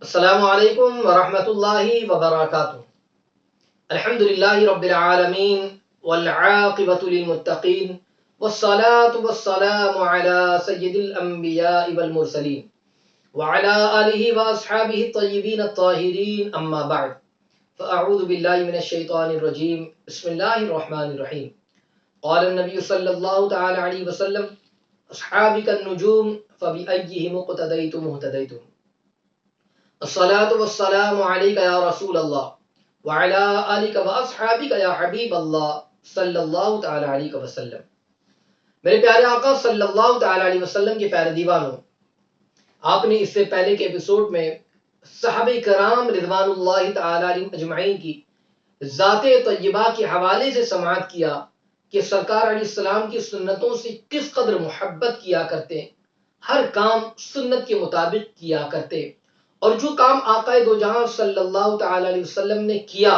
السلام علیکم ورحمۃ اللہ وبرکاتہ۔ الحمد للہ رب العالمین والعاقبۃ للمتقین والصلاة والسلام علی سید الانبیاء والمرسلین وعلی آلہ واصحابہ الطیبین الطاہرین، اما بعد فاعوذ باللہ من الشیطان الرجیم، بسم اللہ الرحمن الرحیم۔ قال النبی صلی اللہ تعالی علیہ وسلم اصحابی کالنجوم فبأیہم اقتدیتم اہتدیتم۔ الصلاة والسلام علیکہ یا رسول اللہ وعلی آلک واصحابک یا حبیب اللہ صلی اللہ تعالی علیہ وسلم۔ میرے پیارے آقا صلی اللہ تعالی علیہ وسلم کے پیارے دیوانوں، آپ نے اس سے پہلے کے ایپیسوڈ میں صحابہ کرام رضوان اللہ تعالی علیہم اجمعین کی ذات طیبہ کے حوالے سے سماعت کیا کہ سرکار علیہ السلام کی سنتوں سے کس قدر محبت کیا کرتے، ہر کام سنت کے مطابق کیا کرتے، اور جو کام آقا دو جہاں صلی اللہ تعالی علیہ وسلم نے کیا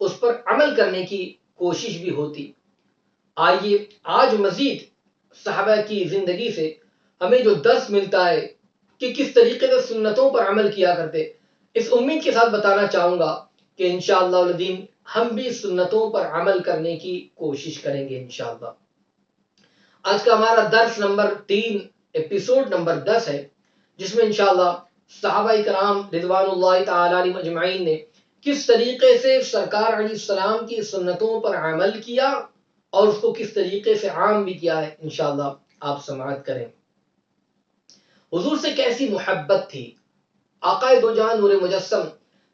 اس پر عمل کرنے کی کوشش بھی ہوتی۔ آئیے آج مزید صحابہ کی زندگی سے ہمیں جو درس ملتا ہے کہ کس طریقے سے سنتوں پر عمل کیا کرتے، اس امید کے ساتھ بتانا چاہوں گا کہ انشاءاللہ العظیم ہم بھی سنتوں پر عمل کرنے کی کوشش کریں گے انشاءاللہ۔ آج کا ہمارا درس نمبر 3 ایپیسوڈ نمبر 10 ہے، جس میں انشاءاللہ صحابہ کرام رضوان اللہ تعالی علیہم اجمعین نے کس طریقے سے سرکار علیہ السلام کی سنتوں پر عمل کیا اور اس کو کس طریقے سے عام بھی کیا ہے، انشاءاللہ آپ سماعت کریں۔ حضور سے کیسی محبت تھی، آقا دو جہاں نور مجسم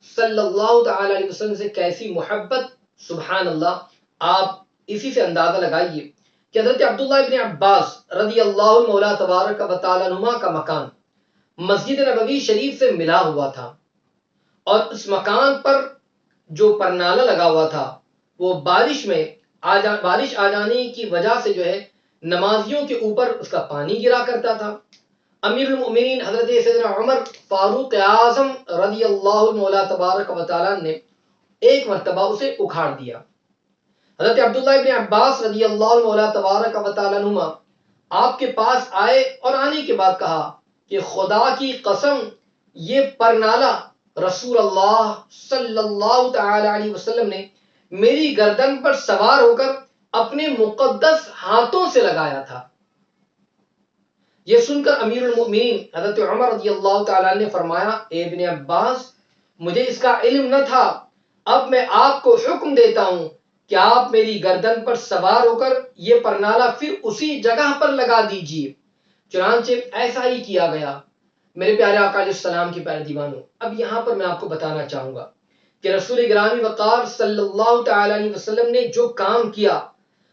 صلی اللہ تعالی علیہ وسلم سے کیسی محبت، سبحان اللہ۔ آپ اسی سے اندازہ لگائیے کہ حضرت عبداللہ ابن عباس رضی اللہ مولا تبارک و تعالی عنہما کا مکان مسجد نبوی شریف سے ملا ہوا تھا، اور اس مکان پر جو پرنالہ لگا ہوا تھا وہ بارش آ جانے کی وجہ سے جو ہے نمازیوں کے اوپر اس کا پانی گرا کرتا تھا۔ امیر المؤمنین حضرت سیدنا عمر فاروق اعظم رضی اللہ مولا تبارک و تعالی نے ایک مرتبہ اسے اکھاڑ دیا۔ حضرت عبداللہ ابن عباس رضی اللہ مولا تبارک و تعالی عنہما آپ کے پاس آئے اور آنے کے بعد کہا کہ خدا کی قسم یہ پرنالہ رسول اللہ صلی اللہ تعالی علیہ وسلم نے میری گردن پر سوار ہو کر اپنے مقدس ہاتھوں سے لگایا تھا۔ یہ سن کر امیر المؤمنین حضرت عمر رضی اللہ تعالی نے فرمایا، اے ابن عباس مجھے اس کا علم نہ تھا، اب میں آپ کو حکم دیتا ہوں کہ آپ میری گردن پر سوار ہو کر یہ پرنالہ پھر اسی جگہ پر لگا دیجیے۔ چنانچہ ایسا ہی کیا گیا۔ میرے پیارے آقا علیہ السلام کے پیارے دیوانوں، اب یہاں پر میں آپ کو بتانا چاہوں گا کہ رسول گرامی وقار صلی اللہ تعالی علیہ وسلم نے جو کام کیا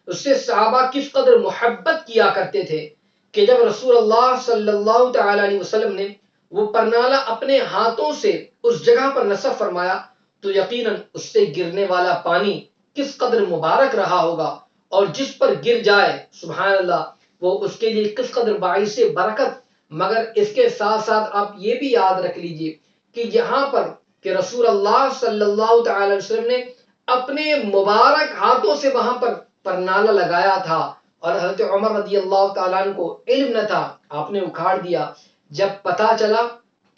اس سے صحابہ کس قدر محبت کیا کرتے تھے کہ جب رسول اللہ صلی اللہ تعالی علیہ وسلم نے وہ پرنالہ اپنے ہاتھوں سے اس جگہ پر نصب فرمایا تو یقیناً اس سے گرنے والا پانی کس قدر مبارک رہا ہوگا، اور جس پر گر جائے سبحان اللہ وہ اس کے لیے کس قدر باعث برکت۔ مگر اس کے ساتھ ساتھ آپ یہ بھی یاد رکھ لیجئے کہ یہاں پر کہ رسول اللہ صلی اللہ تعالی علیہ وسلم نے اپنے مبارک ہاتھوں سے وہاں پر پرنالہ لگایا تھا، اور حضرت عمر رضی اللہ تعالیٰ عنہ کو علم نہ تھا، آپ نے اکھاڑ دیا۔ جب پتہ چلا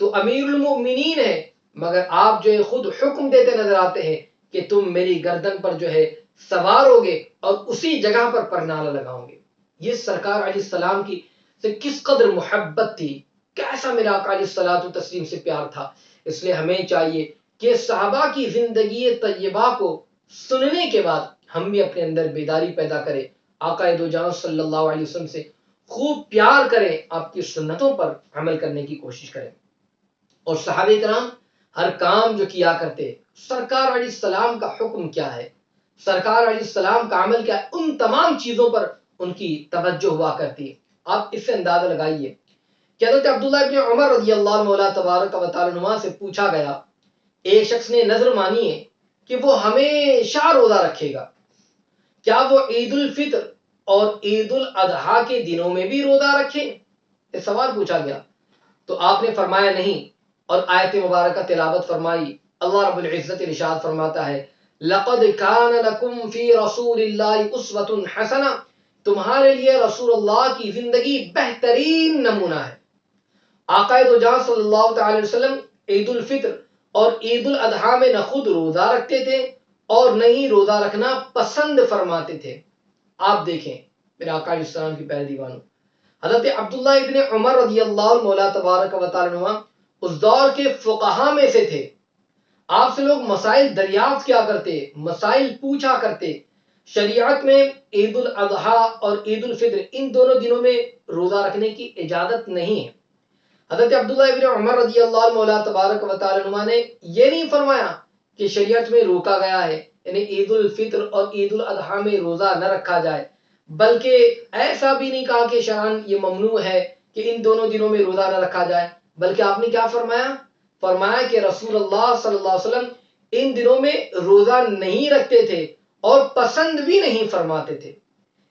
تو امیر المؤمنین ہے مگر آپ جو ہے خود حکم دیتے نظر آتے ہیں کہ تم میری گردن پر جو ہے سوار ہوگے اور اسی جگہ پر پرنالہ لگاؤ گے۔ یہ سرکار علیہ السلام کی سے کس قدر محبت تھی، کیسا میرا آقا علیہ الصلوۃ والتسلیم سے پیار تھا۔ اس لیے ہمیں چاہیے کہ صحابہ کی زندگی طیبہ کو سننے کے بعد ہم بھی اپنے اندر بیداری پیدا کریں، آقا دو جہاں صلی اللہ علیہ وسلم سے خوب پیار کریں، آپ کی سنتوں پر عمل کرنے کی کوشش کریں۔ اور صحابہ کرام ہر کام جو کیا کرتے، سرکار علیہ السلام کا حکم کیا ہے، سرکار علیہ السلام کا عمل کیا ہے، ان تمام چیزوں پر ان کی توجہ ہوا کرتی ہے۔ آپ اس سے اندازہ لگائیے کہ حضرت عبداللہ ابن عمر رضی اللہ مولا تبارک و تعالی عنہ سے پوچھا گیا، ایک شخص نے نظر مانی ہے کہ وہ ہمیشہ روزہ رکھے گا، کیا وہ عید الفطر اور عید الاضحیٰ کے دنوں میں بھی روزہ رکھے؟ یہ سوال پوچھا گیا تو آپ نے فرمایا نہیں، اور آیت مبارکہ تلاوت فرمائی۔ اللہ رب العزت ارشاد فرماتا ہے، لقد کان لکم فی رسول اللہ اسوۃ حسنہ، تمہارے لیے رسول اللہ کی زندگی بہترین نمونہ ہے۔ آقا دو جہاں صلی اللہ تعالی وسلم عید الفطر اور عید الاضحیٰ میں نہ خود روزہ رکھتے تھے اور نہ ہی روزہ رکھنا پسند فرماتے تھے۔ آپ دیکھیں میرے آقا علیہ السلام کی پیارے دیوانوں، حضرت عبداللہ ابن عمر رضی اللہ عنہ مولا تبارک و تعالی عنہ اس دور کے فقہا میں سے تھے۔ آپ سے لوگ مسائل دریافت کیا کرتے، مسائل پوچھا کرتے۔ شریعت میں عید الاضحیٰ اور عید الفطر ان دونوں دنوں میں روزہ رکھنے کی اجازت نہیں ہے۔ حضرت عبداللہ ابن عمر رضی اللہ عنہ مولا تبارک و تعالی عنہ نے یہ نہیں فرمایا کہ شریعت میں روکا گیا ہے یعنی عید الفطر اور عید الاضحیٰ میں روزہ نہ رکھا جائے، بلکہ ایسا بھی نہیں کہا کہ شرعاً یہ ممنوع ہے کہ ان دونوں دنوں میں روزہ نہ رکھا جائے، بلکہ آپ نے کیا فرمایا؟ فرمایا کہ رسول اللہ صلی اللہ علیہ وسلم ان دنوں میں روزہ نہیں رکھتے تھے اور پسند بھی نہیں فرماتے تھے۔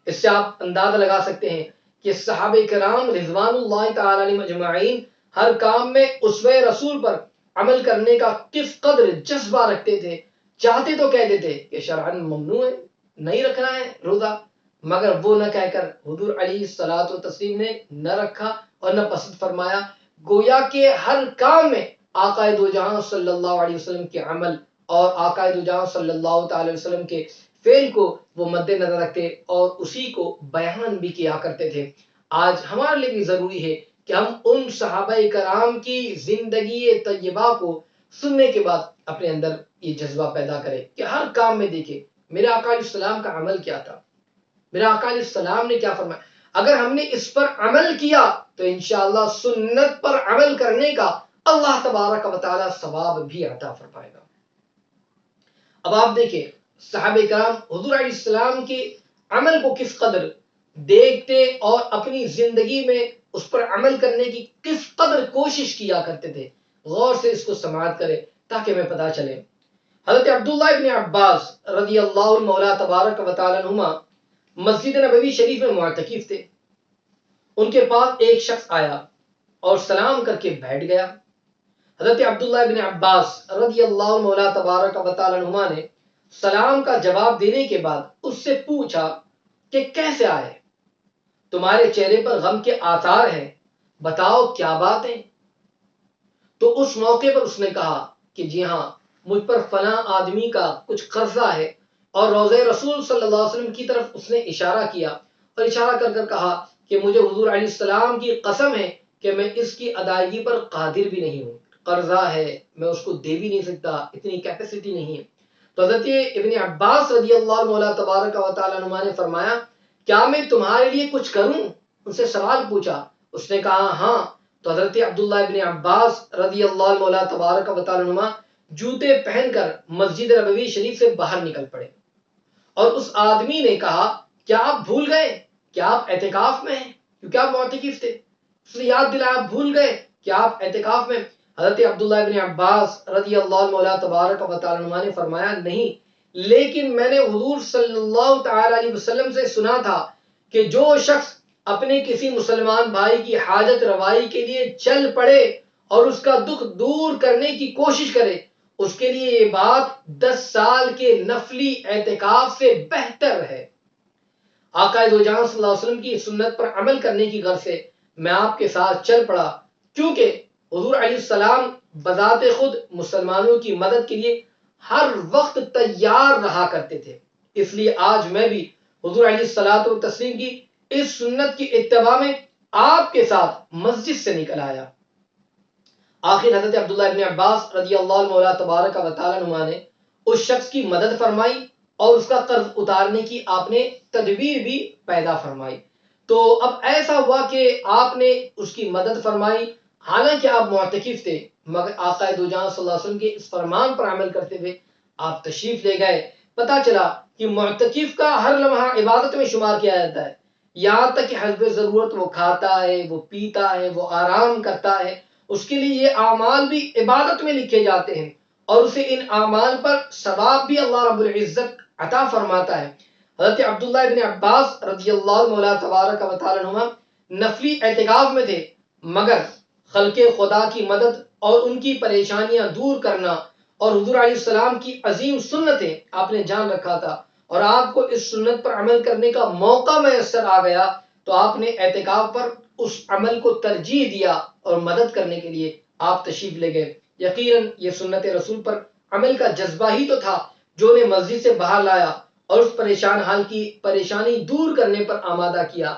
اس سے آپ اندازہ لگا سکتے ہیں کہ صحابہ کرام رضوان اللہ تعالی علیہم اجمعین ہر کام میں اسوہ رسول پر عمل کرنے کا کس قدر جذبہ رکھتے تھے۔ چاہتے تو کہہ دیتے کہ شرعاً ممنوع ہے، نہیں رکھنا ہے روزہ، مگر وہ نہ کہہ کر حضور علیہ الصلوۃ والتسلیم نے نہ رکھا اور نہ پسند فرمایا۔ گویا کہ ہر کام میں آقا دو جہاں صلی اللہ علیہ وسلم کے عمل اور آقا دو جہاں صلی اللہ تعالی وسلم کے فعل کو وہ مد نظر رکھتے اور اسی کو بیان بھی کیا کرتے تھے۔ آج ہمارے لیے بھی ضروری ہے کہ ہم ان صحابہ کرام کی زندگی طیبہ کو سننے کے بعد اپنے اندر یہ جذبہ پیدا کریں کہ ہر کام میں دیکھیں میرے آقا علیہ السلام کا عمل کیا تھا، میرے آقا علیہ السلام نے کیا فرمایا۔ اگر ہم نے اس پر عمل کیا تو انشاءاللہ سنت پر عمل کرنے کا اللہ تبارک و تعالی ثواب بھی عطا فرمائے گا۔ اب آپ دیکھیں صحابہ کرام حضور علیہ السلام کے عمل کو کس قدر دیکھتے اور اپنی زندگی میں اس پر عمل کرنے کی کس قدر کوشش کیا کرتے تھے۔ غور سے اس کو سماعت کریں تاکہ ہمیں پتہ چلے۔ حضرت عبداللہ ابن عباس رضی اللہ عنہ مولا تبارک و تعالی عنہما مسجد نبوی شریف میں معتکف تھے۔ ان کے پاس ایک شخص آیا اور سلام کر کے بیٹھ گیا۔ حضرت عبداللہ ابن عباس رضی اللہ عنہ مولا تبارک و تعالی عنہما نے سلام کا جواب دینے کے بعد اس سے پوچھا کہ کیسے آئے؟ تمہارے چہرے پر غم کے آثار ہیں، بتاؤ کیا بات ہے؟ تو اس موقع پر اس نے کہا کہ جی ہاں، مجھ پر فلاں آدمی کا کچھ قرضہ ہے، اور روضہ رسول صلی اللہ علیہ وسلم کی طرف اس نے اشارہ کیا اور اشارہ کر کر کہا کہ مجھے حضور علیہ السلام کی قسم ہے کہ میں اس کی ادائیگی پر قادر بھی نہیں ہوں، قرضہ ہے، میں اس کو دے بھی نہیں سکتا، اتنی کیپیسٹی نہیں ہے۔ تو حضرت ابن عباس رضی اللہ عنہ مولا تبارک و تعالی عنہ نے فرمایا کیا میں تمہارے لیے کچھ کروں؟ ان سے سوال پوچھا، اس نے کہا ہاں۔ تو حضرت عبداللہ ابن عباس رضی اللہ عنہ مولا تبارک و تعالی عنہ جوتے پہن کر مسجد نبوی شریف سے باہر نکل پڑے، اور اس آدمی نے کہا کیا آپ بھول گئے کہ آپ اعتکاف میں ہیں؟ کیونکہ آپ معتکف تھے، اس نے یاد دلایا آپ بھول گئے کہ آپ اعتکاف میں۔ حضرت عبداللہ ابن عباس رضی اللہ عنہ مولا تبارک و تعالی عنہ نے فرمایا نہیں، لیکن میں نے حضور صلی اللہ تعالی علیہ وسلم سے سنا تھا کہ جو شخص اپنے کسی مسلمان بھائی کی حاجت روائی کے لیے چل پڑے اور اس کا دکھ دور کرنے کی کوشش کرے، اس کے لیے یہ بات 10 سال کے نفلی اعتکاف سے بہتر ہے۔ آقا دو جہاں صلی اللہ علیہ وسلم کی سنت پر عمل کرنے کی غرض سے میں آپ کے ساتھ چل پڑا، کیونکہ حضور علیہ السلام بذات خود مسلمانوں کی مدد کے لیے ہر وقت تیار رہا کرتے تھے، اس لیے آج میں بھی حضور علیہ الصلوۃ والتسلیم کی اس سنت کی اتباع میں آپ کے ساتھ مسجد سے نکل آیا۔ آخر حضرت عبداللہ ابن عباس رضی اللہ عنہ مولا تبارک و تعالی عنہ نے اس شخص کی مدد فرمائی اور اس کا قرض اتارنے کی آپ نے تدبیر بھی پیدا فرمائی۔ تو اب ایسا ہوا کہ آپ نے اس کی مدد فرمائی، حالانکہ آپ معتکف تھے، مگر آقا دو جہاں صلی اللہ علیہ وسلم کے اس فرمان پر عمل کرتے ہوئے آپ تشریف لے گئے۔ پتہ چلا کہ معتکف کا ہر لمحہ عبادت میں شمار کیا جاتا ہے، یہاں تک کہ حسب ضرورت وہ کھاتا ہے، وہ پیتا ہے، وہ آرام کرتا ہے، اس کے لیے یہ اعمال بھی عبادت میں لکھے جاتے ہیں اور اسے ان اعمال پر ثواب بھی اللہ رب العزت عطا فرماتا ہے۔ حضرت عبداللہ ابن عباس رضی اللہ عنہ مولا تبارک و تعالی عنہ نفلی اعتکاف میں تھے، مگر خلق خدا کی مدد اور ان کی پریشانیاں دور کرنا اور حضور علیہ السلام کی عظیم سنتیں آپ نے جان رکھا تھا، اور آپ کو اس سنت پر عمل کرنے کا موقع میسر آ گیا تو آپ نے اعتکاف پر اس عمل کو ترجیح دیا اور مدد کرنے کے لیے آپ تشریف لے گئے۔ یقیناً یہ سنت رسول پر عمل کا جذبہ ہی تو تھا جو انہیں مسجد سے باہر لایا اور اس پریشان حال کی پریشانی دور کرنے پر آمادہ کیا۔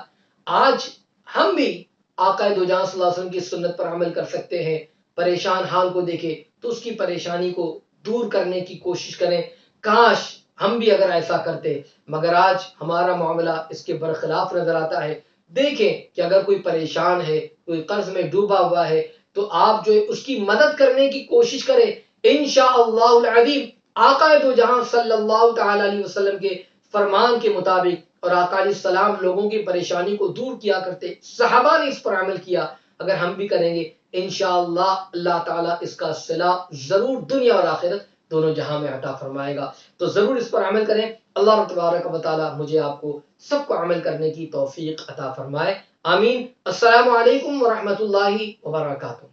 آج ہم بھی آقا دو جہاں صلی اللہ علیہ وسلم کی سنت پر عمل کر سکتے ہیں۔ پریشان حال کو دیکھیں تو اس کی پریشانی کو دور کرنے کی کوشش کریں۔ کاش ہم بھی اگر ایسا کرتے، مگر آج ہمارا معاملہ اس کے برخلاف نظر آتا ہے۔ دیکھیں کہ اگر کوئی پریشان ہے، کوئی قرض میں ڈوبا ہوا ہے، تو آپ جو ہے اس کی مدد کرنے کی کوشش کریں۔ انشاءاللہ العظیم آقا دو جہاں صلی اللہ تعالی علیہ وسلم کے فرمان کے مطابق، اور آقا علیہ السلام لوگوں کی پریشانی کو دور کیا کرتے، صحابہ نے اس پر عمل کیا، اگر ہم بھی کریں گے انشاءاللہ اللہ تعالیٰ اس کا صلہ ضرور دنیا اور آخرت دونوں جہاں میں عطا فرمائے گا۔ تو ضرور اس پر عمل کریں۔ اللہ تبارک و تعالی مجھے آپ کو سب کو عمل کرنے کی توفیق عطا فرمائے، آمین۔ السلام علیکم ورحمۃ اللہ وبرکاتہ۔